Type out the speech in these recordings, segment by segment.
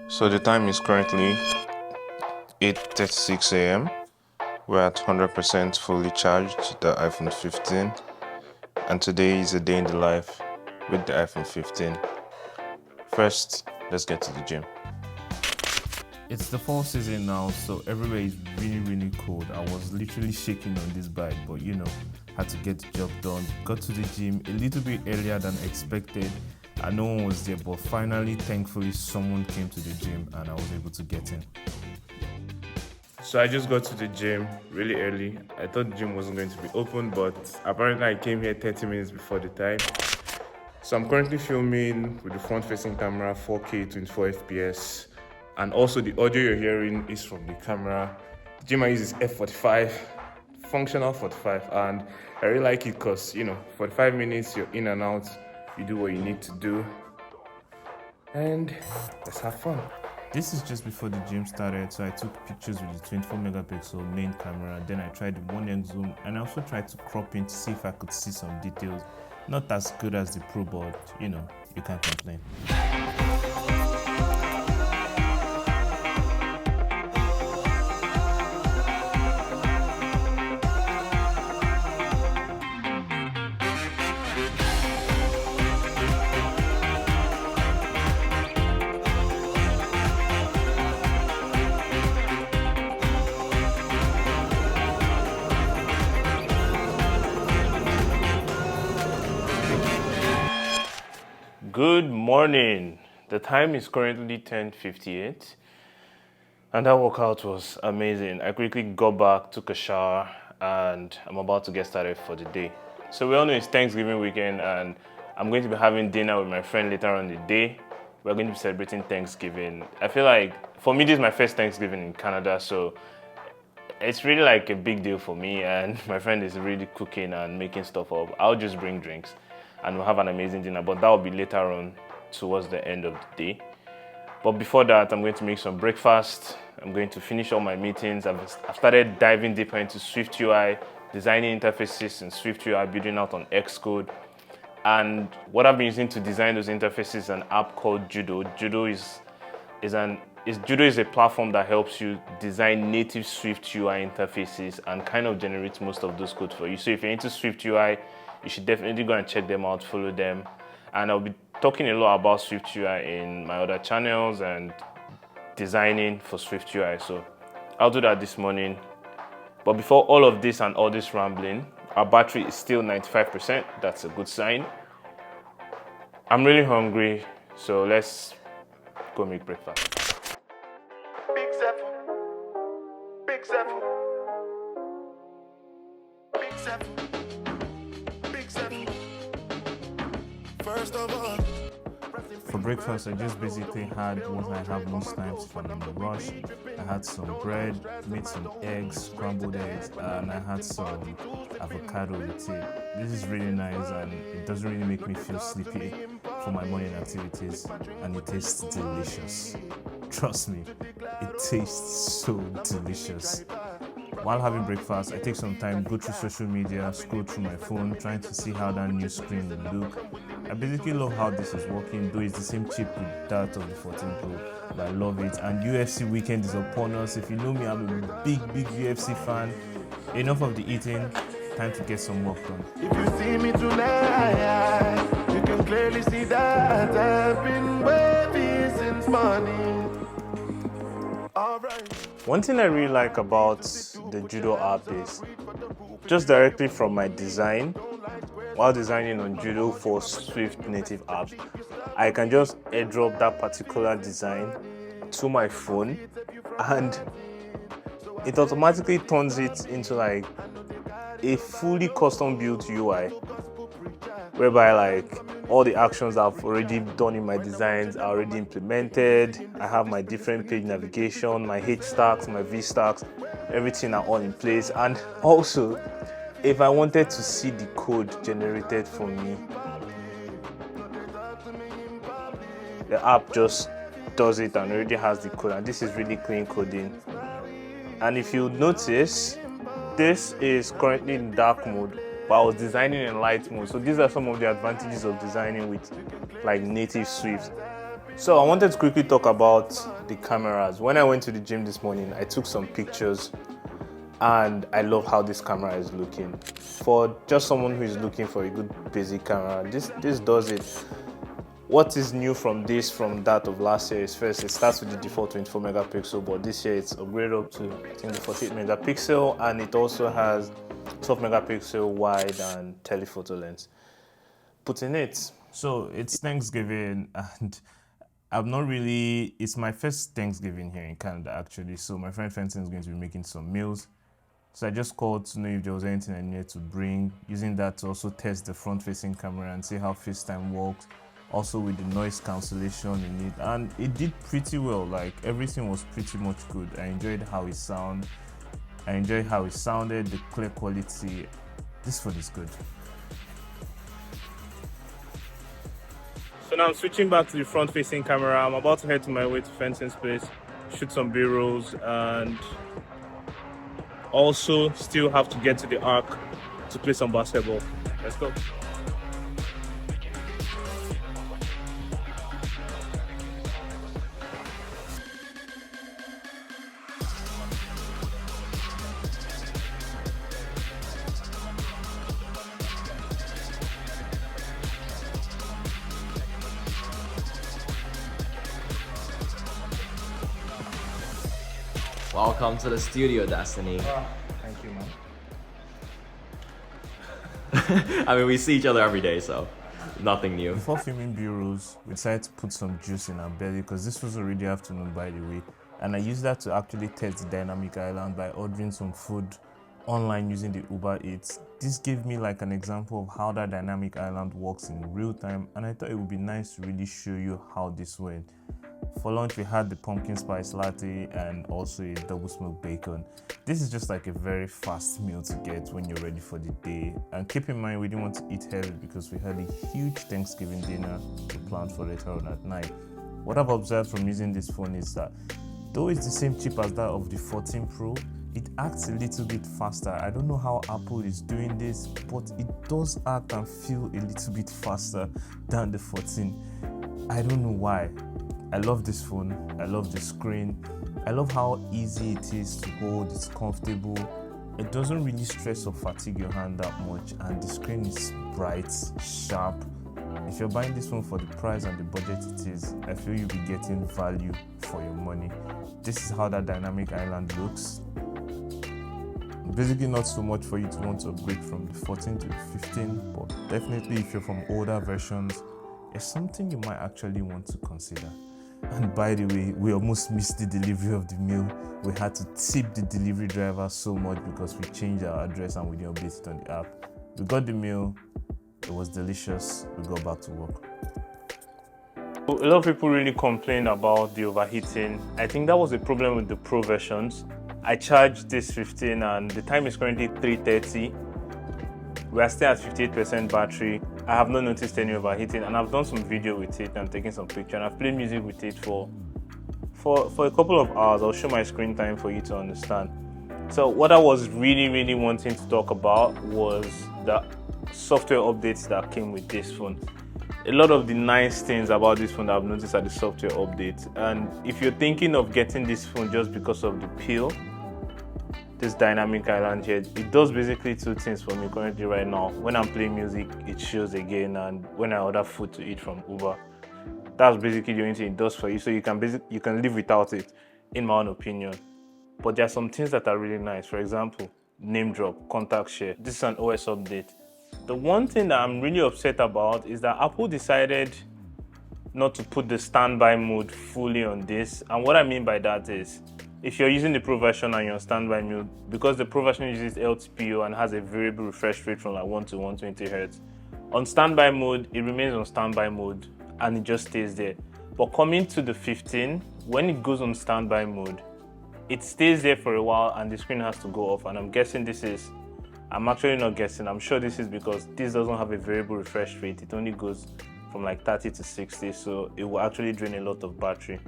So the time is currently 8:36 a.m. We're at 100% fully charged, the iPhone 15, and today is a day in the life with the iPhone 15. First, let's get to the gym. It's the fall season now, so everywhere is really cold. I was literally shaking on this bike, but had to get the job done. Got to the gym a little bit earlier than expected, and no one was there, but finally, thankfully, someone came to the gym and I was able to get in. So I just got to the gym really early. I thought the gym wasn't going to be open, but apparently I came here 30 minutes before the time. So I'm currently filming with the front-facing camera, 4K, 24 FPS. And also the audio you're hearing is from the camera. The gym I use is F45, functional 45. And I really like it because, 45 minutes, you're in and out, you do what you need to do. And let's have fun. This is just before the gym started, so I took pictures with the 24 megapixel main camera. Then I tried the 1x zoom, and I also tried to crop in to see if I could see some details. Not as good as the Pro, but you can't complain. Good morning. The time is currently 10:58, and that workout was amazing. I quickly got back, took a shower, and I'm about to get started for the day. So we all know it's Thanksgiving weekend, and I'm going to be having dinner with my friend later on in the day. We're going to be celebrating Thanksgiving. I feel like, for me, this is my first Thanksgiving in Canada, so it's really like a big deal for me, and my friend is really cooking and making stuff up. I'll just bring drinks and we'll have an amazing dinner, but that will be later on towards the end of the day. But before that, I'm going to make some breakfast. I'm going to finish all my meetings. I've started diving deeper into Swift UI, designing interfaces in Swift UI, building out on Xcode. And what I've been using to design those interfaces is an app called Judo. Judo is a platform that helps you design native Swift UI interfaces and kind of generates most of those codes for you. So if you're into Swift UI, you should definitely go and check them out, follow them. And I'll be talking a lot about Swift UI in my other channels and designing for Swift UI. So I'll do that this morning. But before all of this and all this rambling, our battery is still 95%. That's a good sign. I'm really hungry, so let's go make breakfast. Big Zephyr. Big Zephyr. Big Zephyr. Big Zephyr. First of all, For breakfast, I just basically had what I have most times if I'm in a rush. I had some bread, made some eggs, scrambled eggs, and I had some avocado with it. This is really nice, and it doesn't really make me feel sleepy for my morning activities, and it tastes delicious. Trust me, it tastes so delicious. While having breakfast, I take some time, go through social media, scroll through my phone, trying to see how that new screen will look. I basically love how this is working, though it's the same chip with that of the 14 Pro, but I love it. And UFC weekend is upon us. If you know me, I'm a big UFC fan. Enough of the eating, time to get some work done. if you see me tonight, you can clearly see that I've been waiting since morning. Alright. One thing I really like about the Judo app is just directly from my design, while designing on Judo for Swift native apps, I can just airdrop that particular design to my phone and it automatically turns it into like a fully custom built UI, whereby like all the actions I've already done in my designs are already implemented. I have my different page navigation, my H stacks, my V stacks, everything are all in place. And also, if I wanted to see the code generated for me, the app just does it and already has the code, and this is really clean coding. And if you notice, this is currently in dark mode, but I was designing in light mode. So these are some of the advantages of designing with like native Swift. So I wanted to quickly talk about the cameras. When I went to the gym this morning, I took some pictures and I love how this camera is looking. For just someone who is looking for a good basic camera, this does it. What is new from that of last year is first, it starts with the default 24 megapixel, but this year it's upgraded up to I think the 48 megapixel, and it also has 12 megapixel wide and telephoto lens put in it. So it's Thanksgiving, and it's my first Thanksgiving here in Canada actually. So my friend Fenton is going to be making some meals. So I just called to know if there was anything I needed to bring, using that to also test the front-facing camera and see how FaceTime works, also with the noise cancellation in it. And it did pretty well, like everything was pretty much good. I enjoyed how it sounded, the clear quality. This phone is good. So now I'm switching back to the front-facing camera. I'm about to head to my way to Fenton's place, shoot some B-rolls, and also still have to get to the arc to play some basketball. Let's go. Welcome to the studio, Destiny. Thank you, man. I mean, we see each other every day, so nothing new. Before filming B-rolls, we decided to put some juice in our belly because this was already afternoon, by the way. And I used that to actually test the dynamic island by ordering some food online using the Uber Eats. This gave me like an example of how that dynamic island works in real time, and I thought it would be nice to really show you how this went. For lunch, we had the pumpkin spice latte and also a double smoked bacon. This is just like a very fast meal to get when you're ready for the day. And keep in mind, we didn't want to eat heavy because we had a huge Thanksgiving dinner to plan for later on at night. What I've observed from using this phone is that though it's the same chip as that of the 14 Pro, it acts a little bit faster. I don't know how Apple is doing this, but it does act and feel a little bit faster than the 14. I don't know why. I love this phone, I love the screen, I love how easy it is to hold, it's comfortable, it doesn't really stress or fatigue your hand that much, and the screen is bright, sharp. If you're buying this phone for the price and the budget it is, I feel you'll be getting value for your money. This is how that dynamic island looks. Basically not so much for you to want to upgrade from the 14 to the 15, but definitely if you're from older versions, it's something you might actually want to consider. And by the way, we almost missed the delivery of the meal. We had to tip the delivery driver so much because we changed our address and we didn't update it on the app. We got the meal, it was delicious, we got back to work. A lot of people really complain about the overheating. I think that was a problem with the Pro versions. I charged this 15 and the time is currently 3:30. We are still at 58% battery. I have not noticed any overheating, and I've done some video with it and taken some picture, and I've played music with it for a couple of hours. I'll show my screen time for you to understand. So what I was really wanting to talk about was the software updates that came with this phone. A lot of the nice things about this phone that I've noticed are the software updates, and if you're thinking of getting this phone just because of the peel, this dynamic island here, it does basically two things for me currently right now. When I'm playing music, it shows again, and when I order food to eat from Uber, that's basically the only thing it does for you. So you can live without it, in my own opinion. But there are some things that are really nice. For example, name drop, contact share. This is an OS update. The one thing that I'm really upset about is that Apple decided not to put the standby mode fully on this. And what I mean by that is, if you're using the Pro version and you're on standby mode, because the Pro version uses LTPO and has a variable refresh rate from like 1 to 120 Hz, on standby mode, it remains on standby mode and it just stays there. But coming to the 15, when it goes on standby mode, it stays there for a while and the screen has to go off. And I'm actually not guessing, I'm sure this is because this doesn't have a variable refresh rate. It only goes from like 30 to 60, so it will actually drain a lot of battery.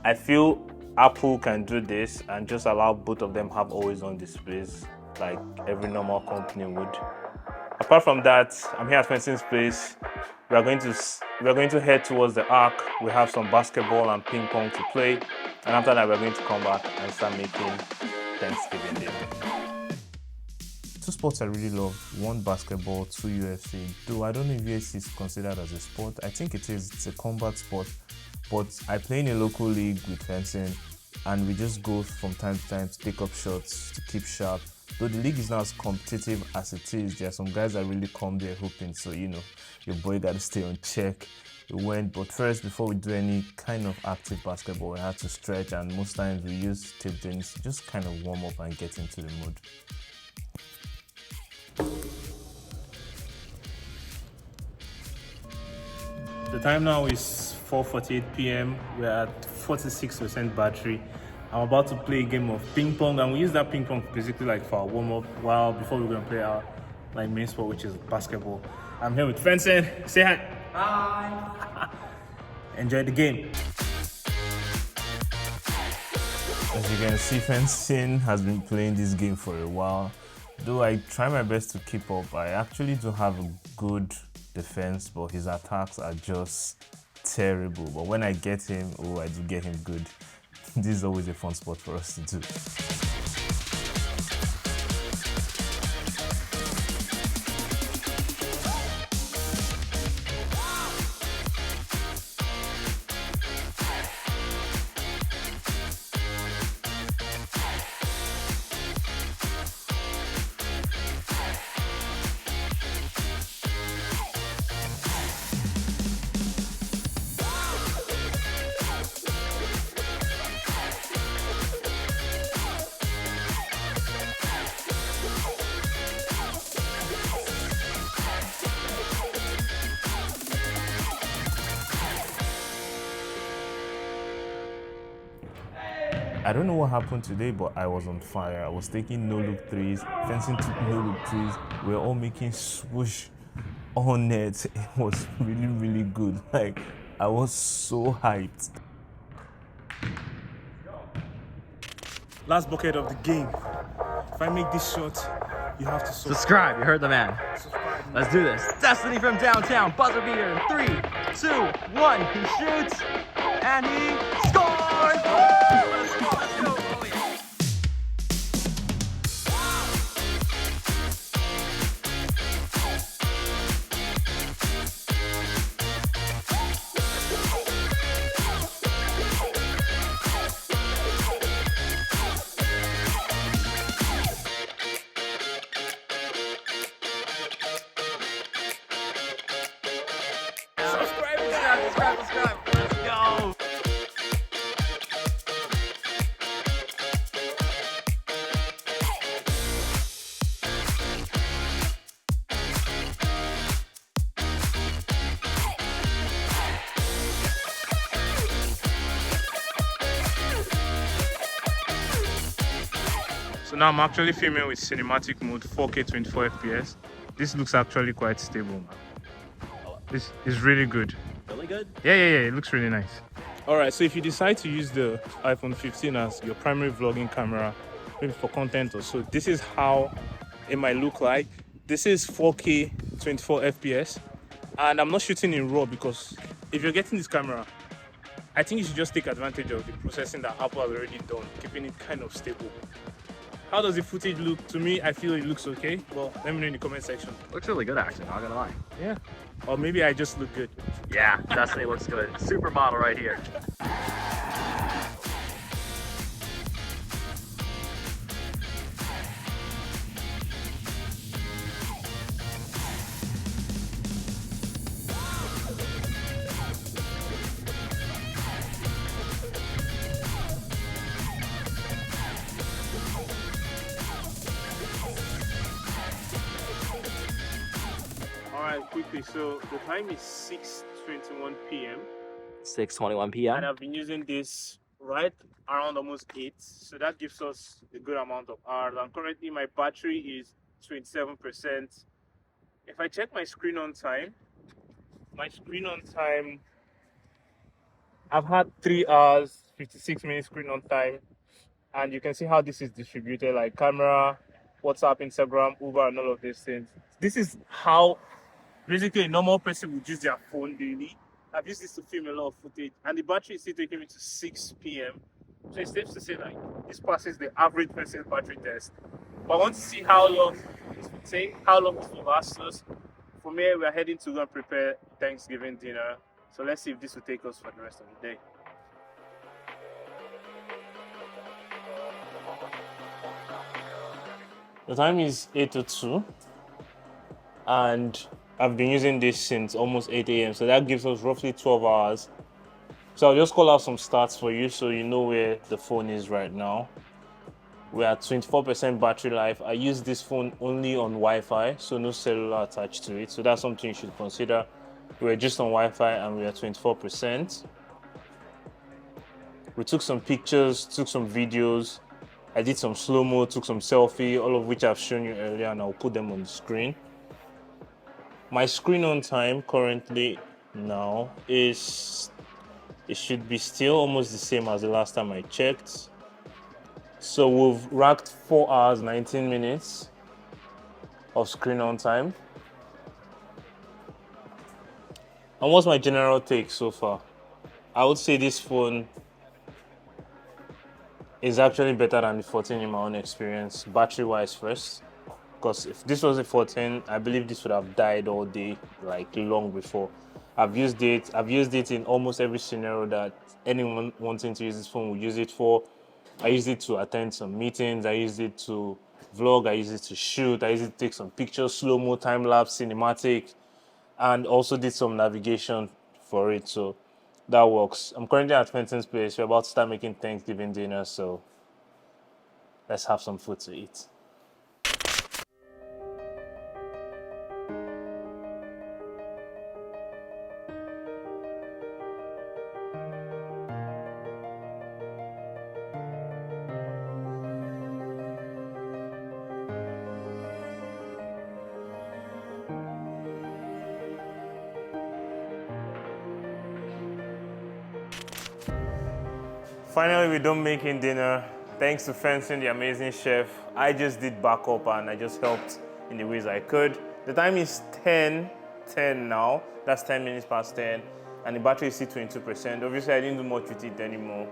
I feel Apple can do this and just allow both of them have always on displays like every normal company would. Apart from that, I'm here at Fenton's place we are going to head towards the arc. We have some basketball and ping pong to play, and after that, we're going to come back and start making Thanksgiving dinner. Two sports I really love: one basketball, two UFC. Though I don't know if UFC is considered as a sport. I think it is. It's a combat sport. But I play in a local league with fencing, and we just go from time to time to take up shots to keep sharp. Though the league is not as competitive as it is, there are some guys that really come there hoping. So your boy got to stay on check. We went, but first, before we do any kind of active basketball, we had to stretch, and most times we use table tennis to just kind of warm up and get into the mood. The time now is 4:48 p.m. We're at 46% battery. I'm about to play a game of ping pong, and we use that ping pong basically like for our warm up while before we're gonna play our like main sport, which is basketball. I'm here with fencing. Say hi. Hi. Enjoy the game. As you can see, fencing has been playing this game for a while. Though I try my best to keep up, I actually do have a good defense, but his attacks are just terrible. But when I get him, I do get him good. This is always a fun sport for us to do. I don't know what happened today, but I was on fire. I was taking no-look threes. Fencing took no-look threes. We were all making swoosh all net. It was really, really good. Like, I was so hyped. Last bucket of the game. If I make this shot, you have to Subscribe, you heard the man. Let's do this. Destiny from downtown, buzzer beater in 3, 2, 1. He shoots, and he scores! Let's go, let's go. Oh, yeah. Subscribe. Let's go. So now I'm actually filming with cinematic mode, 4K 24 FPS. This looks actually quite stable, man. This is really good. Really good? Yeah, it looks really nice. All right, so if you decide to use the iPhone 15 as your primary vlogging camera, maybe for content or so, this is how it might look like. This is 4K 24 FPS, and I'm not shooting in RAW because if you're getting this camera, I think you should just take advantage of the processing that Apple has already done, keeping it kind of stable. How does the footage look? To me, I feel it looks okay. Well, let me know in the comment section. Looks really good, actually, not gonna lie. Yeah. Or maybe I just look good. Yeah, Destiny looks good. Supermodel right here. All right, quickly. So the time is 6:21 p.m. 6:21 and p.m. I've been using this right around almost 8, so that gives us a good amount of hours. And currently my battery is 27%. If I check my screen on time, I've had 3 hours 56 minutes screen on time, and you can see how this is distributed, like camera, WhatsApp, Instagram, Uber, and all of these things. This is how Basically, a normal person would use their phone daily. I've used this to film a lot of footage, and the battery is still taking me to 6 p.m. So it's safe to say like this passes the average person's battery test. But I want to see how long it will take, how long it will last us. From here, we are heading to go and prepare Thanksgiving dinner. So let's see if this will take us for the rest of the day. The time is 8:02, and I've been using this since almost 8 a.m. So that gives us roughly 12 hours. So I'll just call out some stats for you so you know where the phone is right now. We're at 24% battery life. I use this phone only on Wi-Fi, so no cellular attached to it. So that's something you should consider. We're just on Wi-Fi and we're at 24%. We took some pictures, took some videos. I did some slow-mo, took some selfie, all of which I've shown you earlier, and I'll put them on the screen. My screen on time currently now is, it should be still almost the same as the last time I checked. So we've racked 4 hours, 19 minutes of screen on time. And what's my general take so far? I would say this phone is actually better than the 14 in my own experience, battery-wise first. Because if this was a 14, I believe this would have died all day, like long before. I've used it in almost every scenario that anyone wanting to use this phone would use it for. I used it to attend some meetings, I used it to vlog, I used it to shoot, I used it to take some pictures, slow-mo, time-lapse, cinematic, and also did some navigation for it, so that works. I'm currently at Fenton's place. We're about to start making Thanksgiving dinner, so let's have some food to eat. Finally, we're done making dinner. Thanks to Fenton, the amazing chef. I just did backup and I just helped in the ways I could. The time is 10:10 now. That's 10 minutes past 10. And the battery is still 22%. Obviously, I didn't do much with it anymore.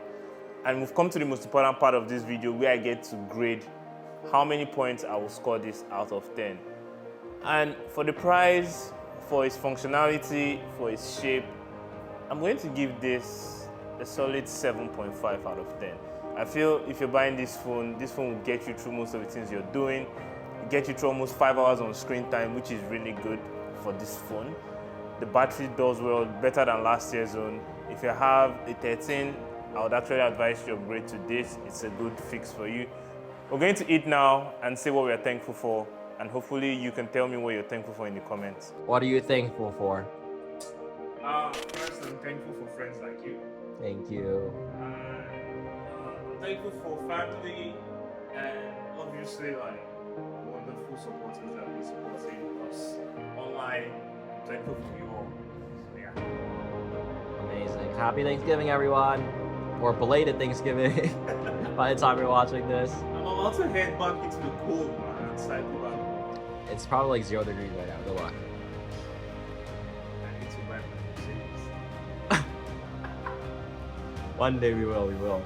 And we've come to the most important part of this video where I get to grade how many points I will score this out of 10. And for the price, for its functionality, for its shape, I'm going to give this a solid 7.5 out of 10. I feel if you're buying this phone will get you through most of the things you're doing. It get you through almost 5 hours on screen time, which is really good for this phone. The battery does well, better than last year's one. If you have a 13, I would actually advise you upgrade to this. It's a good fix for you. We're going to eat now and say what we're thankful for, and hopefully you can tell me what you're thankful for in the comments. What are you thankful for? First, I'm thankful for friends like you. Thank you. I'm thankful for family and obviously like wonderful supporters that have been supporting us online. Thankful for you all. So, yeah. Amazing. Happy Thanksgiving, everyone. Or belated Thanksgiving by the time you're watching this. I'm about to head back into the cold, man, and cycle back. It's probably like 0 degrees right now. Good luck. I need to buy my new savings. One day we will.